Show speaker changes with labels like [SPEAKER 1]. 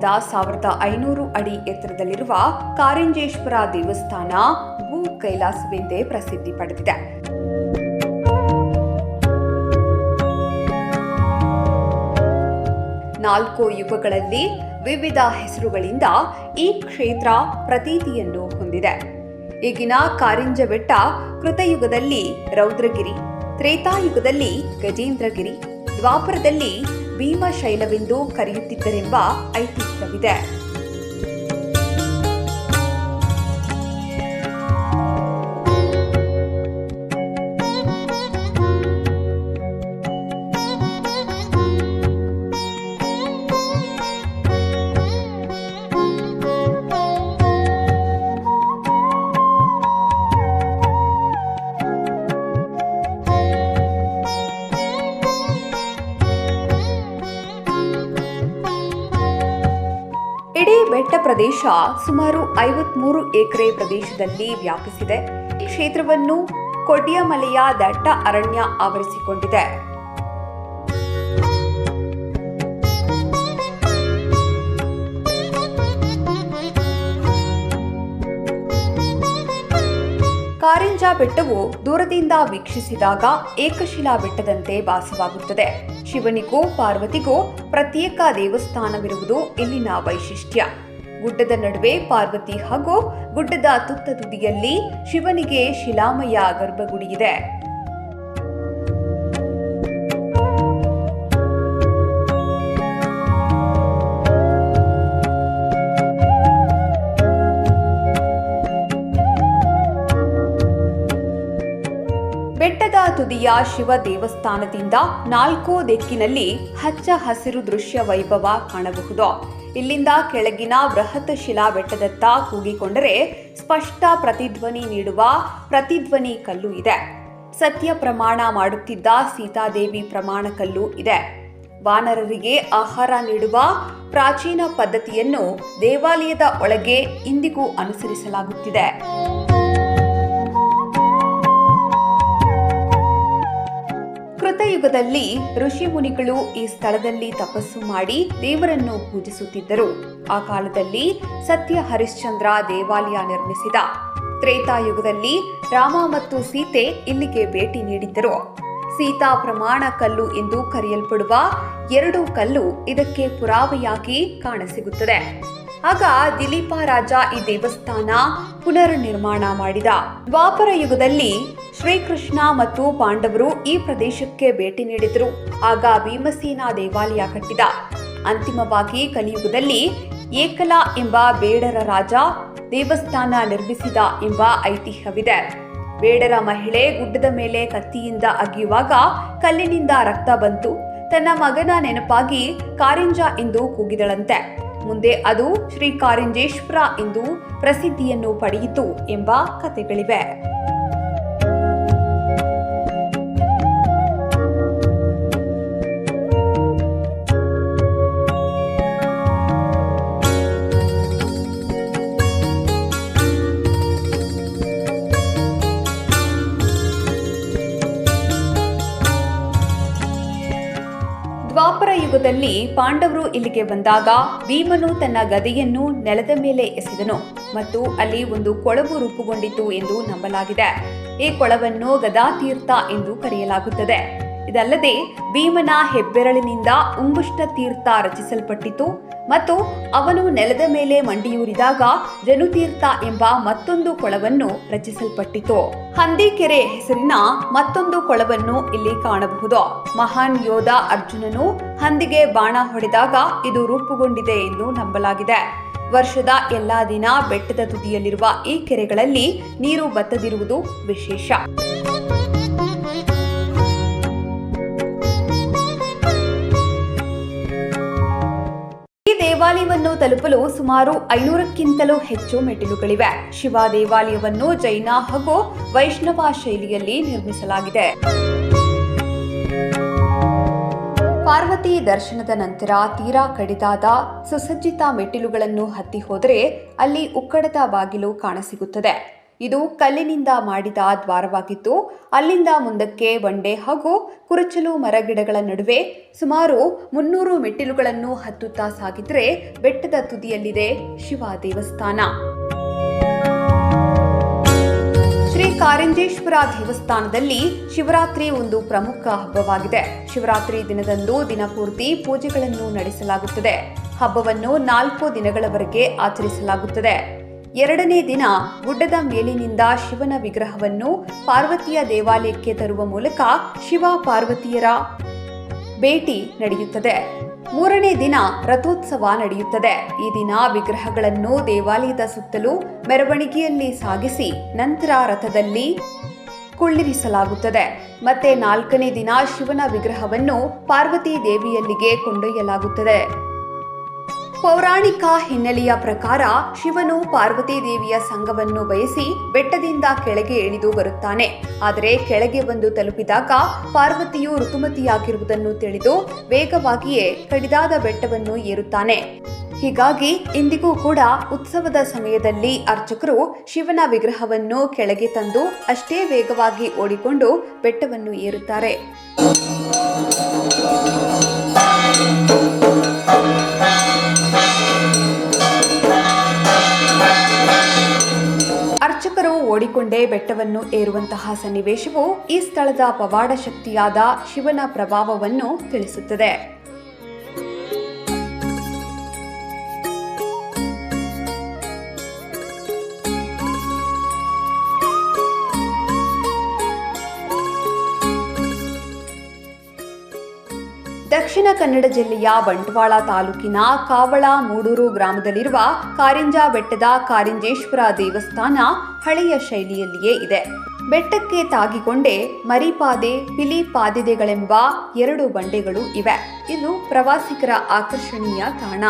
[SPEAKER 1] ಭೂಮಿಯಿಂದ 1500 ಅಡಿ ಎತ್ತರದಲ್ಲಿರುವ ಕಾರಿಂಜೇಶ್ವರ ದೇವಸ್ಥಾನ ಭೂ ಕೈಲಾಸವೆಂದೇ ಪ್ರಸಿದ್ಧಿ ಪಡೆದಿದೆ. ನಾಲ್ಕು ಯುಗಗಳಲ್ಲಿ ವಿವಿಧ ಹೆಸರುಗಳಿಂದ ಈ ಕ್ಷೇತ್ರ ಪ್ರತೀತಿಯನ್ನು ಹೊಂದಿದೆ. ಈಗಿನ ಕಾರಿಂಜ ಬೆಟ್ಟ ಕೃತಯುಗದಲ್ಲಿ ರೌದ್ರಗಿರಿ, ತ್ರೇತಾಯುಗದಲ್ಲಿ ಗಜೇಂದ್ರಗಿರಿ, ದ್ವಾಪರದಲ್ಲಿ ಭೀಮಶೈಲವೆಂದು ಕರೆಯುತ್ತಿದ್ದರೆಂಬ ಐತಿಹ್ಯವಿದೆ. ಇಡೀ ಬೆಟ್ಟ ಪ್ರದೇಶ ಸುಮಾರು 53 ಎಕರೆ ಪ್ರದೇಶದಲ್ಲಿ ವ್ಯಾಪಿಸಿದೆ. ಈ ಕ್ಷೇತ್ರವನ್ನು ಕೊಡ್ಯಮಲೆಯ ದಟ್ಟ ಅರಣ್ಯ ಆವರಿಸಿಕೊಂಡಿದೆ. ಕಾರಿಂಜ ಬೆಟ್ಟವು ದೂರದಿಂದ ವೀಕ್ಷಿಸಿದಾಗ ಏಕಶಿಲಾ ಬೆಟ್ಟದಂತೆ ಭಾಸವಾಗುತ್ತದೆ. ಶಿವನಿಗೂ ಪಾರ್ವತಿಗೂ ಪ್ರತ್ಯೇಕ ದೇವಸ್ಥಾನವಿರುವುದು ಇಲ್ಲಿನ ವೈಶಿಷ್ಟ್ಯ. ಗುಡ್ಡದ ನಡುವೆ ಪಾರ್ವತಿ ಹಾಗೂ ಗುಡ್ಡದ ತುತ್ತ ತುದಿಯಲ್ಲಿ ಶಿವನಿಗೆ ಶಿಲಾಮಯ ಗರ್ಭಗುಡಿಯಿದೆ. ಬೆಟ್ಟದ ತುದಿಯ ಶಿವ ದೇವಸ್ಥಾನದಿಂದ 4 ದಿಕ್ಕಿನಲ್ಲಿ ಹಚ್ಚ ಹಸಿರು ದೃಶ್ಯ ವೈಭವ ಕಾಣಬಹುದು. ಇಲ್ಲಿಂದ ಕೆಳಗಿನ ಬೃಹತ್ ಶಿಲಾ ಬೆಟ್ಟದತ್ತ ಕೂಗಿಕೊಂಡರೆ ಸ್ಪಷ್ಟ ಪ್ರತಿಧ್ವನಿ ನೀಡುವ ಪ್ರತಿಧ್ವನಿ ಕಲ್ಲು ಇದೆ. ಸತ್ಯ ಪ್ರಮಾಣ ಮಾಡುತ್ತಿದ್ದ ಸೀತಾದೇವಿ ಪ್ರಮಾಣ ಕಲ್ಲು ಇದೆ. ವಾನರರಿಗೆ ಆಹಾರ ನೀಡುವ ಪ್ರಾಚೀನ ಪದ್ಧತಿಯನ್ನು ದೇವಾಲಯದ ಒಳಗೆ ಇಂದಿಗೂ ಅನುಸರಿಸಲಾಗುತ್ತಿದೆ. ಕೃತಯುಗದಲ್ಲಿ ಋಷಿ ಮುನಿಗಳು ಈ ಸ್ಥಳದಲ್ಲಿ ತಪಸ್ಸು ಮಾಡಿ ದೇವರನ್ನು ಪೂಜಿಸುತ್ತಿದ್ದರು. ಆ ಕಾಲದಲ್ಲಿ ಸತ್ಯ ಹರಿಶ್ಚಂದ್ರ ದೇವಾಲಯ ನಿರ್ಮಿಸಿದ. ತ್ರೇತಾಯುಗದಲ್ಲಿ ರಾಮ ಮತ್ತು ಸೀತೆ ಇಲ್ಲಿಗೆ ಭೇಟಿ ನೀಡಿದ್ದರು. ಸೀತಾ ಪ್ರಮಾಣ ಕಲ್ಲು ಎಂದು ಕರೆಯಲ್ಪಡುವ 2 ಕಲ್ಲು ಇದಕ್ಕೆ ಪುರಾವೆಯಾಗಿ ಕಾಣಸಿಗುತ್ತದೆ. ಆಗ ದಿಲೀಪ ರಾಜ ಈ ದೇವಸ್ಥಾನ ಪುನರ್ ನಿರ್ಮಾಣ ಮಾಡಿದ. ದ್ವಾಪರ ಯುಗದಲ್ಲಿ ಶ್ರೀಕೃಷ್ಣ ಮತ್ತು ಪಾಂಡವರು ಈ ಪ್ರದೇಶಕ್ಕೆ ಭೇಟಿ ನೀಡಿದರು. ಆಗ ಭೀಮಸೇನ ದೇವಾಲಯ ಕಟ್ಟಿದ. ಅಂತಿಮವಾಗಿ ಕಲಿಯುಗದಲ್ಲಿ ಏಕಲ ಎಂಬ ಬೇಡರ ರಾಜ ದೇವಸ್ಥಾನ ನಿರ್ಮಿಸಿದ ಎಂಬ ಐತಿಹ್ಯವಿದೆ. ಬೇಡರ ಮಹಿಳೆ ಗುಡ್ಡದ ಮೇಲೆ ಕತ್ತಿಯಿಂದ ಅಗಿಯುವಾಗ ಕಲ್ಲಿನಿಂದ ರಕ್ತ ಬಂತು. ತನ್ನ ಮಗನ ನೆನಪಾಗಿ ಕಾರಿಂಜ ಎಂದು ಕೂಗಿದಳಂತೆ. ಮುಂದೆ ಅದು ಶ್ರೀ ಕಾರಿಂಜೇಶ್ವರ ಎಂದು ಪ್ರಸಿದ್ಧಿಯನ್ನು ಪಡೆಯಿತು ಎಂಬ ಕಥೆಗಳಿವೆ. ದ್ವಾಪರ ಯುಗದಲ್ಲಿ ಪಾಂಡವರು ಇಲ್ಲಿಗೆ ಬಂದಾಗ ಭೀಮನು ತನ್ನ ಗದೆಯನ್ನು ನೆಲದ ಮೇಲೆ ಎಸೆದನು ಮತ್ತು ಅಲ್ಲಿ ಒಂದು ಕೊಳವು ರೂಪುಗೊಂಡಿತು ಎಂದು ನಂಬಲಾಗಿದೆ. ಈ ಕೊಳವನ್ನು ಗದಾತೀರ್ಥ ಎಂದು ಕರೆಯಲಾಗುತ್ತದೆ. ಇದಲ್ಲದೆ ಭೀಮನ ಹೆಬ್ಬೆರಳಿನಿಂದ ಉಂಗುಷ್ಟ ತೀರ್ಥ ರಚಿಸಲ್ಪಟ್ಟಿತು ಮತ್ತು ಅವನು ನೆಲದ ಮೇಲೆ ಮಂಡಿಯೂರಿದಾಗ ಜನುತೀರ್ಥ ಎಂಬ ಮತ್ತೊಂದು ಕೊಳವನ್ನು ರಚಿಸಲ್ಪಟ್ಟಿತು. ಹಂದಿಕೆರೆ ಹೆಸರಿನ ಮತ್ತೊಂದು ಕೊಳವನ್ನು ಇಲ್ಲಿ ಕಾಣಬಹುದು. ಮಹಾನ್ ಯೋಧ ಅರ್ಜುನನು ಹಂದಿಗೆ ಬಾಣ ಹೊಡೆದಾಗ ಇದು ರೂಪುಗೊಂಡಿದೆ ಎಂದು ನಂಬಲಾಗಿದೆ. ವರ್ಷದ ಎಲ್ಲಾ ದಿನ ಬೆಟ್ಟದ ತುದಿಯಲ್ಲಿರುವ ಈ ಕೆರೆಗಳಲ್ಲಿ ನೀರು ಬತ್ತದಿರುವುದು ವಿಶೇಷ. ದೇವಾಲಯವನ್ನು ತಲುಪಲು ಸುಮಾರು 500ಕ್ಕಿಂತಲೂ ಹೆಚ್ಚು ಮೆಟ್ಟಿಲುಗಳಿವೆ. ಶಿವ ದೇವಾಲಯವನ್ನು ಜೈನ ಹಾಗೂ ವೈಷ್ಣವ ಶೈಲಿಯಲ್ಲಿ ನಿರ್ಮಿಸಲಾಗಿದೆ. ಪಾರ್ವತಿ ದರ್ಶನದ ನಂತರ ತೀರಾ ಕಡಿದಾದ ಸುಸಜ್ಜಿತ ಮೆಟ್ಟಿಲುಗಳನ್ನು ಹತ್ತಿ ಹೋದರೆ ಅಲ್ಲಿ ಉಕ್ಕಡದ ಬಾಗಿಲು ಕಾಣಸಿಗುತ್ತದೆ. ಇದು ಕಲ್ಲಿನಿಂದ ಮಾಡಿದ ದ್ವಾರವಾಗಿದ್ದು ಅಲ್ಲಿಂದ ಮುಂದಕ್ಕೆ ಬಂಡೆ ಹಾಗೂ ಕುರುಚಲು ಮರಗಿಡಗಳ ನಡುವೆ ಸುಮಾರು 300 ಮೆಟ್ಟಿಲುಗಳನ್ನು ಹತ್ತುತ್ತಾ ಸಾಗಿದರೆ ಬೆಟ್ಟದ ತುದಿಯಲ್ಲಿದೆ ಶಿವ ದೇವಸ್ಥಾನ. ಶ್ರೀ ಕಾರಿಂಜೇಶ್ವರ ದೇವಸ್ಥಾನದಲ್ಲಿ ಶಿವರಾತ್ರಿ ಒಂದು ಪ್ರಮುಖ ಹಬ್ಬವಾಗಿದೆ. ಶಿವರಾತ್ರಿ ದಿನದಂದು ದಿನಪೂರ್ತಿ ಪೂಜೆಗಳನ್ನು ನಡೆಸಲಾಗುತ್ತದೆ. ಹಬ್ಬವನ್ನು 4 ದಿನಗಳವರೆಗೆ ಆಚರಿಸಲಾಗುತ್ತದೆ. 2ನೇ ದಿನ ಗುಡ್ಡದ ಮೇಲಿನಿಂದ ಶಿವನ ವಿಗ್ರಹವನ್ನು ಪಾರ್ವತಿಯ ದೇವಾಲಯಕ್ಕೆ ತರುವ ಮೂಲಕ ಶಿವ ಪಾರ್ವತಿಯರ ಭೇಟಿ ನಡೆಯುತ್ತದೆ. 3ನೇ ದಿನ ರಥೋತ್ಸವ ನಡೆಯುತ್ತದೆ. ಈ ದಿನ ವಿಗ್ರಹಗಳನ್ನು ದೇವಾಲಯದ ಸುತ್ತಲೂ ಮೆರವಣಿಗೆಯಲ್ಲಿ ಸಾಗಿಸಿ ನಂತರ ರಥದಲ್ಲಿ ಕುಳ್ಳಿರಿಸಲಾಗುತ್ತದೆ. ಮತ್ತೆ 4ನೇ ದಿನ ಶಿವನ ವಿಗ್ರಹವನ್ನು ಪಾರ್ವತಿ ದೇವಿಯಲ್ಲಿಗೆ ಕೊಂಡೊಯ್ಯಲಾಗುತ್ತದೆ. ಪೌರಾಣಿಕ ಹಿನ್ನೆಲೆಯ ಪ್ರಕಾರ ಶಿವನು ಪಾರ್ವತಿ ದೇವಿಯ ಸಂಗವನ್ನು ಬಯಸಿ ಬೆಟ್ಟದಿಂದ ಕೆಳಗೆ ಇಳಿದು ಬರುತ್ತಾನೆ. ಆದರೆ ಕೆಳಗೆ ಬಂದು ತಲುಪಿದಾಗ ಪಾರ್ವತಿಯು ಋತುಮತಿಯಾಗಿರುವುದನ್ನು ತಿಳಿದು ವೇಗವಾಗಿಯೇ ಕಡಿದಾದ ಬೆಟ್ಟವನ್ನು ಏರುತ್ತಾನೆ. ಹೀಗಾಗಿ ಇಂದಿಗೂ ಕೂಡ ಉತ್ಸವದ ಸಮಯದಲ್ಲಿ ಅರ್ಚಕರು ಶಿವನ ವಿಗ್ರಹವನ್ನು ಕೆಳಗೆ ತಂದು ಅಷ್ಟೇ ವೇಗವಾಗಿ ಓಡಿಕೊಂಡು ಬೆಟ್ಟವನ್ನು ಏರುತ್ತಾರೆ. ಅರ್ಚಕರು ಓಡಿಕೊಂಡೇ ಬೆಟ್ಟವನ್ನು ಏರುವಂತಹ ಸನ್ನಿವೇಶವು ಈ ಸ್ಥಳದ ಪವಾಡ ಶಕ್ತಿಯಾದ ಶಿವನ ಪ್ರಭಾವವನ್ನು ತಿಳಿಸುತ್ತದೆ. ದಕ್ಷಿಣ ಕನ್ನಡ ಜಿಲ್ಲೆಯ ಬಂಟ್ವಾಳ ತಾಲೂಕಿನ ಕಾವಳ ಮೂಡೂರು ಗ್ರಾಮದಲ್ಲಿರುವ ಕಾರಿಂಜ ಬೆಟ್ಟದ ಕಾರಿಂಜೇಶ್ವರ ದೇವಸ್ಥಾನ ಹಳೆಯ ಶೈಲಿಯಲ್ಲಿಯೇ ಇದೆ. ಬೆಟ್ಟಕ್ಕೆ ತಾಗಿಕೊಂಡೇ ಮರಿಪಾದೆ, ಪಿಲಿಪಾದೆಗಳೆಂಬ 2 ಬಂಡೆಗಳು ಇವೆ. ಇದು ಪ್ರವಾಸಿಗರ ಆಕರ್ಷಣೀಯ ತಾಣ.